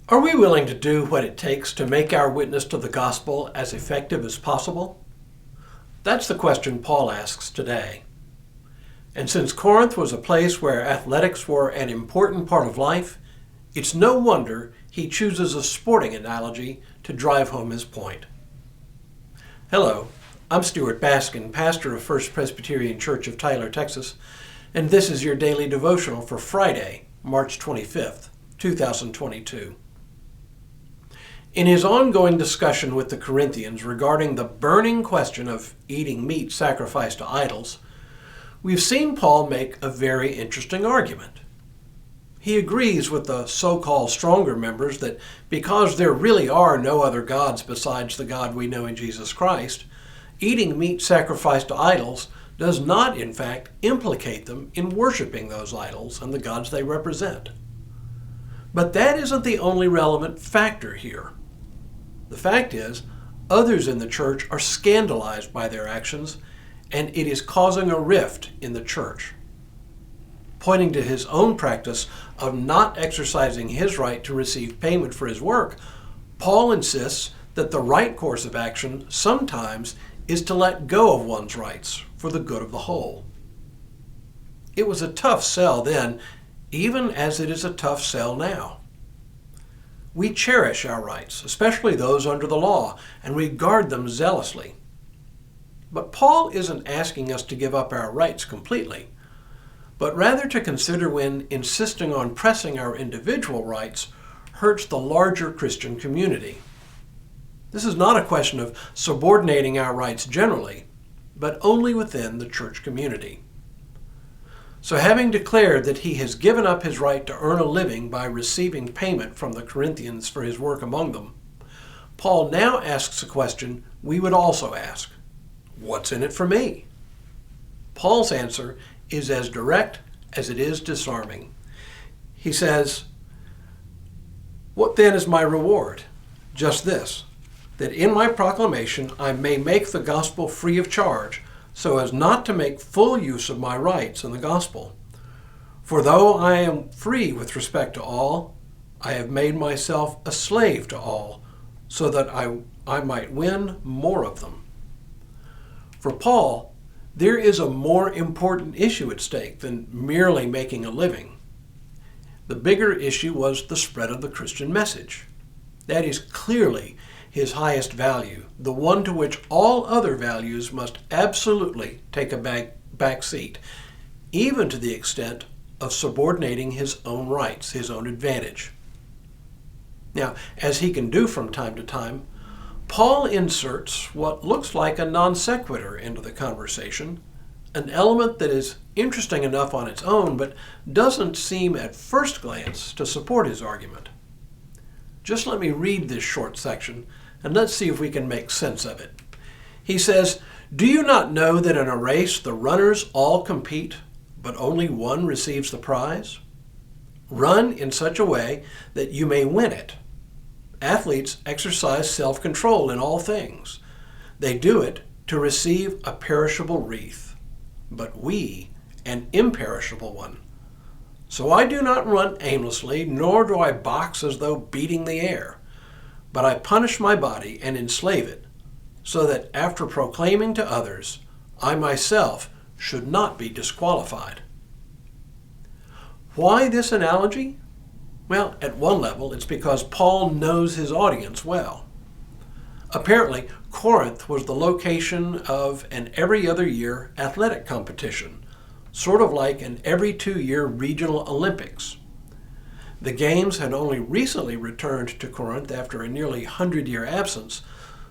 Are we willing to do what it takes to make our witness to the gospel as effective as possible? That's the question Paul asks today. And since Corinth was a place where athletics were an important part of life, it's no wonder he chooses a sporting analogy to drive home his point. Hello, I'm Stuart Baskin, pastor of First Presbyterian Church of Tyler, Texas, and this is your daily devotional for Friday, March 25th, 2022. In his ongoing discussion with the Corinthians regarding the burning question of eating meat sacrificed to idols, we've seen Paul make a very interesting argument. He agrees with the so-called stronger members that because there really are no other gods besides the God we know in Jesus Christ, eating meat sacrificed to idols does not, in fact, implicate them in worshiping those idols and the gods they represent. But that isn't the only relevant factor here. The fact is, others in the church are scandalized by their actions, and it is causing a rift in the church. Pointing to his own practice of not exercising his right to receive payment for his work, Paul insists that the right course of action sometimes is to let go of one's rights for the good of the whole. It was a tough sell then, even as it is a tough sell now. We cherish our rights, especially those under the law, and we guard them zealously. But Paul isn't asking us to give up our rights completely, but rather to consider when insisting on pressing our individual rights hurts the larger Christian community. This is not a question of subordinating our rights generally, but only within the church community. So having declared that he has given up his right to earn a living by receiving payment from the Corinthians for his work among them, Paul now asks a question we would also ask. What's in it for me? Paul's answer is as direct as it is disarming. He says, "What then is my reward? Just this, that in my proclamation I may make the gospel free of charge, so as not to make full use of my rights in the gospel. For though I am free with respect to all, I have made myself a slave to all, so that I might win more of them." For Paul, there is a more important issue at stake than merely making a living. The bigger issue was the spread of the Christian message. That is clearly his highest value, the one to which all other values must absolutely take a back seat, even to the extent of subordinating his own rights, his own advantage. Now, as he can do from time to time, Paul inserts what looks like a non sequitur into the conversation, an element that is interesting enough on its own, but doesn't seem at first glance to support his argument. Just let me read this short section, and let's see if we can make sense of it. He says, "Do you not know that in a race the runners all compete, but only one receives the prize? Run in such a way that you may win it. Athletes exercise self-control in all things. They do it to receive a perishable wreath, but we an imperishable one. So I do not run aimlessly, nor do I box as though beating the air. But I punish my body and enslave it, so that after proclaiming to others, I myself should not be disqualified." Why this analogy? Well, at one level, it's because Paul knows his audience well. Apparently, Corinth was the location of an every other year athletic competition, sort of like an every 2-year regional Olympics. The games had only recently returned to Corinth after a nearly 100-year absence,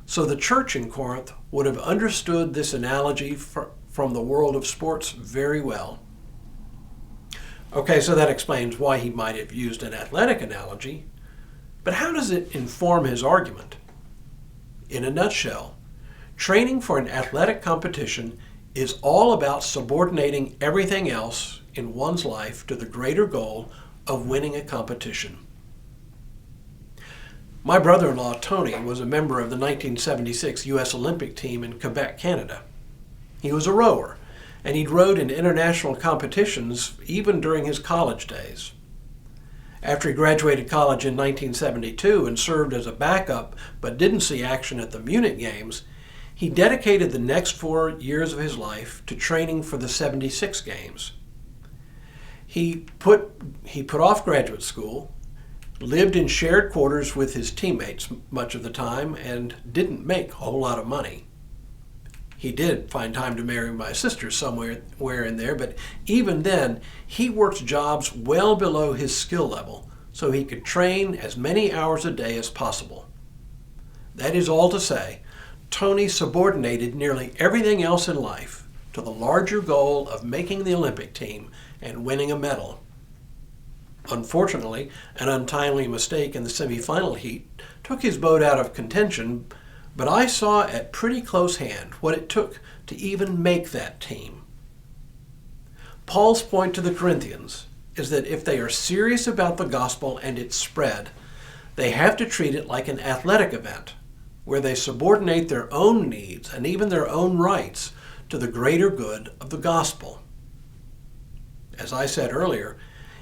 so the church in Corinth would have understood this analogy from the world of sports very well. Okay, so that explains why he might have used an athletic analogy, but how does it inform his argument? In a nutshell, training for an athletic competition is all about subordinating everything else in one's life to the greater goal of winning a competition. My brother-in-law, Tony, was a member of the 1976 U.S. Olympic team in Quebec, Canada. He was a rower, and he'd rowed in international competitions even during his college days. After he graduated college in 1972 and served as a backup but didn't see action at the Munich Games, he dedicated the next 4 years of his life to training for the '76 Games. He put off graduate school, lived in shared quarters with his teammates much of the time, and didn't make a whole lot of money. He did find time to marry my sister somewhere in there, but even then, he worked jobs well below his skill level so he could train as many hours a day as possible. That is all to say, Tony subordinated nearly everything else in life to the larger goal of making the Olympic team and winning a medal. Unfortunately, an untimely mistake in the semifinal heat took his boat out of contention, but I saw at pretty close hand what it took to even make that team. Paul's point to the Corinthians is that if they are serious about the gospel and its spread, they have to treat it like an athletic event, where they subordinate their own needs and even their own rights to the greater good of the gospel. As I said earlier,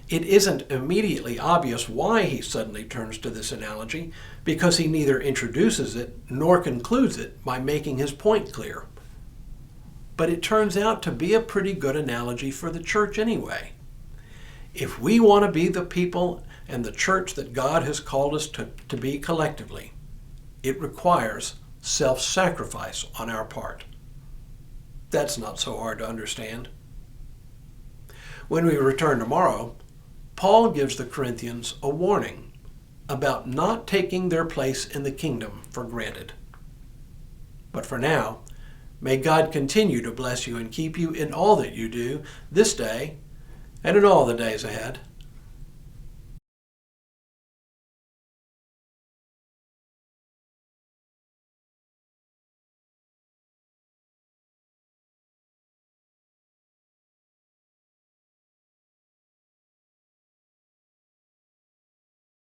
it isn't immediately obvious why he suddenly turns to this analogy, because he neither introduces it nor concludes it by making his point clear. But it turns out to be a pretty good analogy for the church anyway. If we want to be the people and the church that God has called us to be collectively, it requires self-sacrifice on our part. That's not so hard to understand. When we return tomorrow, Paul gives the Corinthians a warning about not taking their place in the kingdom for granted. But for now, may God continue to bless you and keep you in all that you do this day and in all the days ahead.